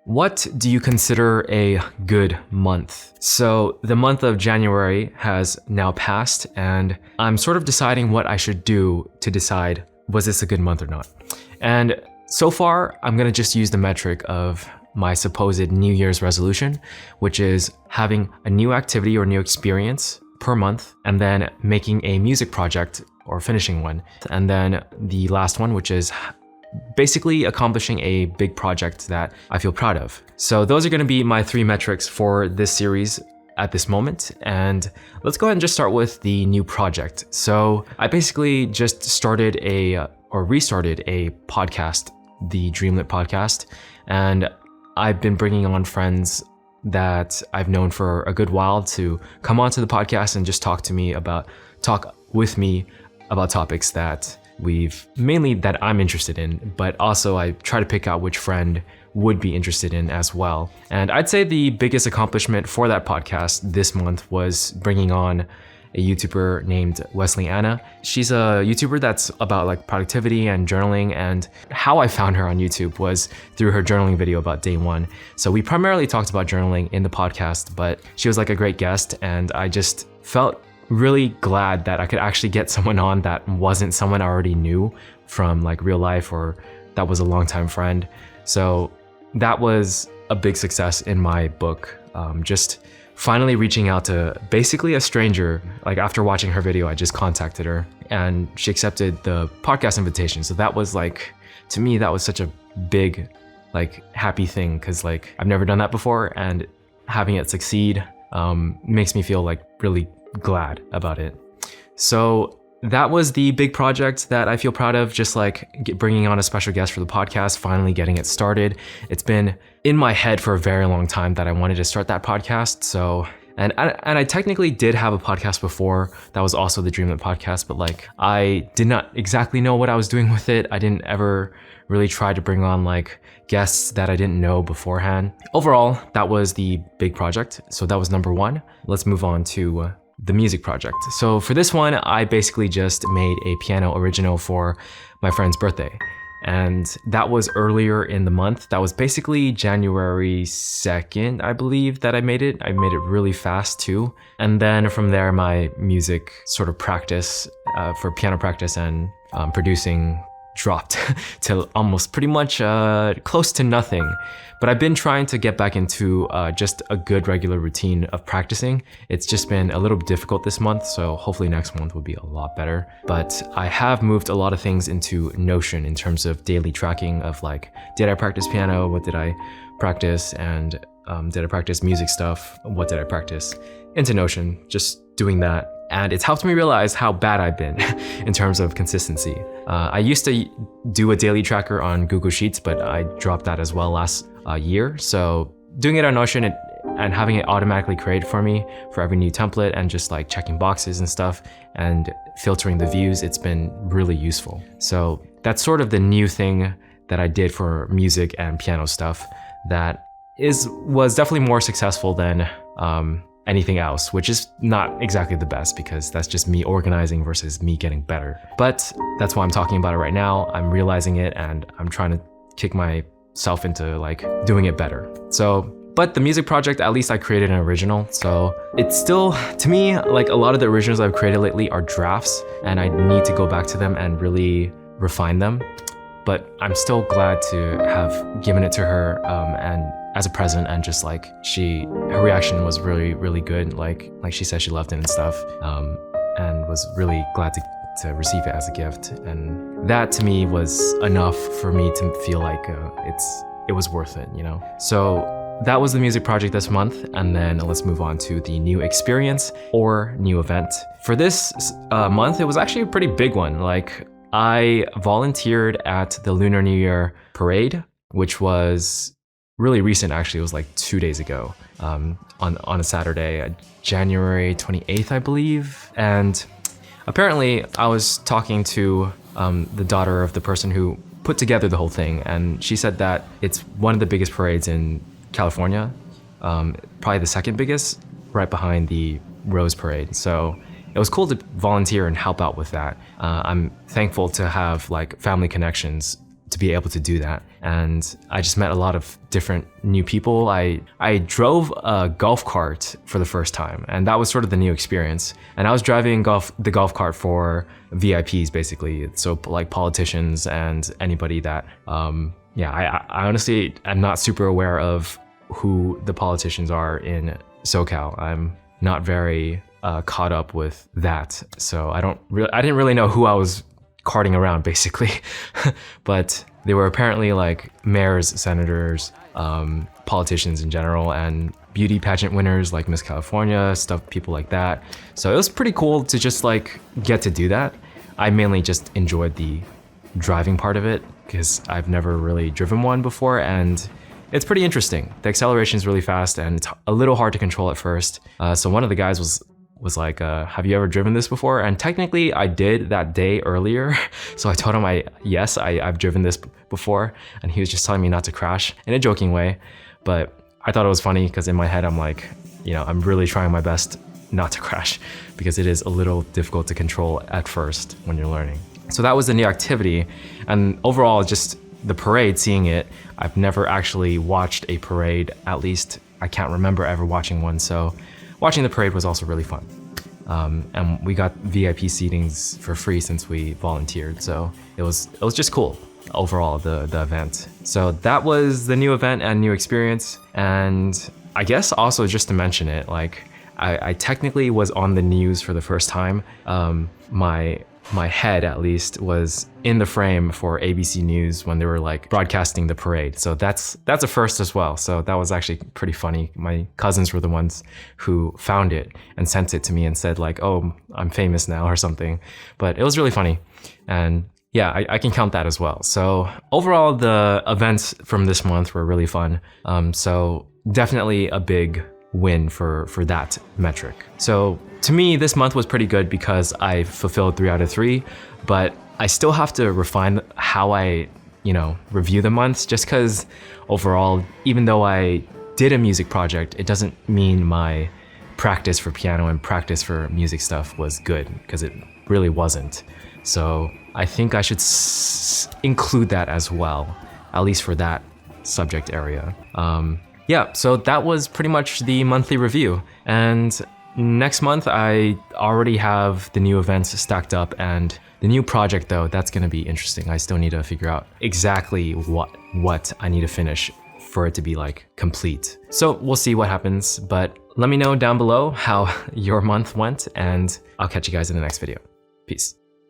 What do you consider a good month? So the month of January has now passed, and I'm sort of deciding what I should do to decide, was this a good month or not? And so far, I'm gonna just use the metric of my supposed New Year's resolution, which is having a new activity or new experience per month, and then making a music project or finishing one. And then the last one, which is basically accomplishing a big project that I feel proud of. So those are going to be my 3 metrics for this series at this moment. And let's go ahead and just start with the new project. So I basically just restarted a podcast, the Dreamlit podcast. And I've been bringing on friends that I've known for a good while to come onto the podcast and just talk with me about topics that I'm interested in, but also I try to pick out which friend would be interested in as well. And I'd say the biggest accomplishment for that podcast this month was bringing on a YouTuber named Wesley Anna. She's a YouTuber that's about like productivity and journaling, and how I found her on YouTube was through her journaling video about day one. So we primarily talked about journaling in the podcast, but she was like a great guest, and I just felt really glad that I could actually get someone on that wasn't someone I already knew from like real life or that was a longtime friend. So that was a big success in my book. Just finally reaching out to basically a stranger. Like after watching her video, I just contacted her and she accepted the podcast invitation. So that was like, to me, that was such a big, like happy thing. Cause like I've never done that before, and having it succeed makes me feel like really glad about it. So that was the big project that I feel proud of, just like bringing on a special guest for the podcast, finally getting it started. It's been in my head for a very long time that I wanted to start that podcast. So, and I technically did have a podcast before that was also the Dreamlit podcast, but like I did not exactly know what I was doing with it. I didn't ever really try to bring on like guests that I didn't know beforehand. Overall, that was the big project. So that was number 1. Let's move on to the music project. So for this one, I basically just made a piano original for my friend's birthday. And that was earlier in the month. That was basically January 2nd, I believe, that I made it. I made it really fast too. And then from there, my music sort of practice for piano practice and producing dropped to almost pretty much close to nothing. But I've been trying to get back into just a good regular routine of practicing. It's just been a little difficult this month, so hopefully next month will be a lot better. But I have moved a lot of things into Notion in terms of daily tracking of like, did I practice piano? What did I practice? And did I practice music stuff? What did I practice? Into Notion, just doing that. And it's helped me realize how bad I've been in terms of consistency. I used to do a daily tracker on Google Sheets, but I dropped that as well last year. So doing it on Notion and having it automatically create for me for every new template and just like checking boxes and stuff and filtering the views, it's been really useful. So that's sort of the new thing that I did for music and piano stuff that was definitely more successful than anything else, which is not exactly the best because that's just me organizing versus me getting better. But that's why I'm talking about it right now. I'm realizing it and I'm trying to kick myself into like doing it better. So, but the music project, at least I created an original. So it's still, to me, like a lot of the originals I've created lately are drafts and I need to go back to them and really refine them. But I'm still glad to have given it to her and as a present, and just like her reaction was really, really good. Like she said she loved it and stuff, and was really glad to receive it as a gift. And that to me was enough for me to feel like it was worth it, you know? So that was the music project this month. And then let's move on to the new experience or new event. For this month, it was actually a pretty big one. Like I volunteered at the Lunar New Year parade, which was really recent. Actually, it was like 2 days ago on a Saturday, January 28th, I believe. And apparently I was talking to the daughter of the person who put together the whole thing. And she said that it's one of the biggest parades in California, probably the second biggest, right behind the Rose Parade. So it was cool to volunteer and help out with that. I'm thankful to have like family connections to be able to do that. And I just met a lot of different new people. I drove a golf cart for the first time, and that was sort of the new experience. And I was driving the golf cart for VIPs basically. So like politicians and anybody that, I honestly am not super aware of who the politicians are in SoCal. I'm not very caught up with that. So I didn't really know who I was carting around basically, but they were apparently like mayors, senators, politicians in general, and beauty pageant winners like Miss California, people like that. So it was pretty cool to just like get to do that. I mainly just enjoyed the driving part of it because I've never really driven one before, and it's pretty interesting. The acceleration is really fast and it's a little hard to control at first. So one of the guys was like, have you ever driven this before? And technically I did that day earlier. So I told him yes, I've driven this before. And he was just telling me not to crash in a joking way. But I thought it was funny because in my head, I'm like, I'm really trying my best not to crash because it is a little difficult to control at first when you're learning. So that was the new activity. And overall, just the parade, seeing it, I've never actually watched a parade, at least I can't remember ever watching one. So watching the parade was also really fun. And we got VIP seatings for free since we volunteered. So it was just cool overall, the event. So that was the new event and new experience. And I guess also just to mention it, like I technically was on the news for the first time. My head at least was in the frame for ABC News when they were like broadcasting the parade. So that's a first as well. So that was actually pretty funny. My cousins were the ones who found it and sent it to me and said like, oh, I'm famous now or something. But it was really funny. And yeah, I can count that as well. So overall, the events from this month were really fun. So definitely a big win for that metric. So to me, this month was pretty good because I fulfilled 3 out of 3, but I still have to refine how I, review the months, just because overall, even though I did a music project, it doesn't mean my practice for piano and practice for music stuff was good, because it really wasn't. So I think I should include that as well, at least for that subject area. Yeah, so that was pretty much the monthly review. And next month, I already have the new events stacked up, and the new project though, that's gonna be interesting. I still need to figure out exactly what I need to finish for it to be like complete. So we'll see what happens, but let me know down below how your month went, and I'll catch you guys in the next video. Peace.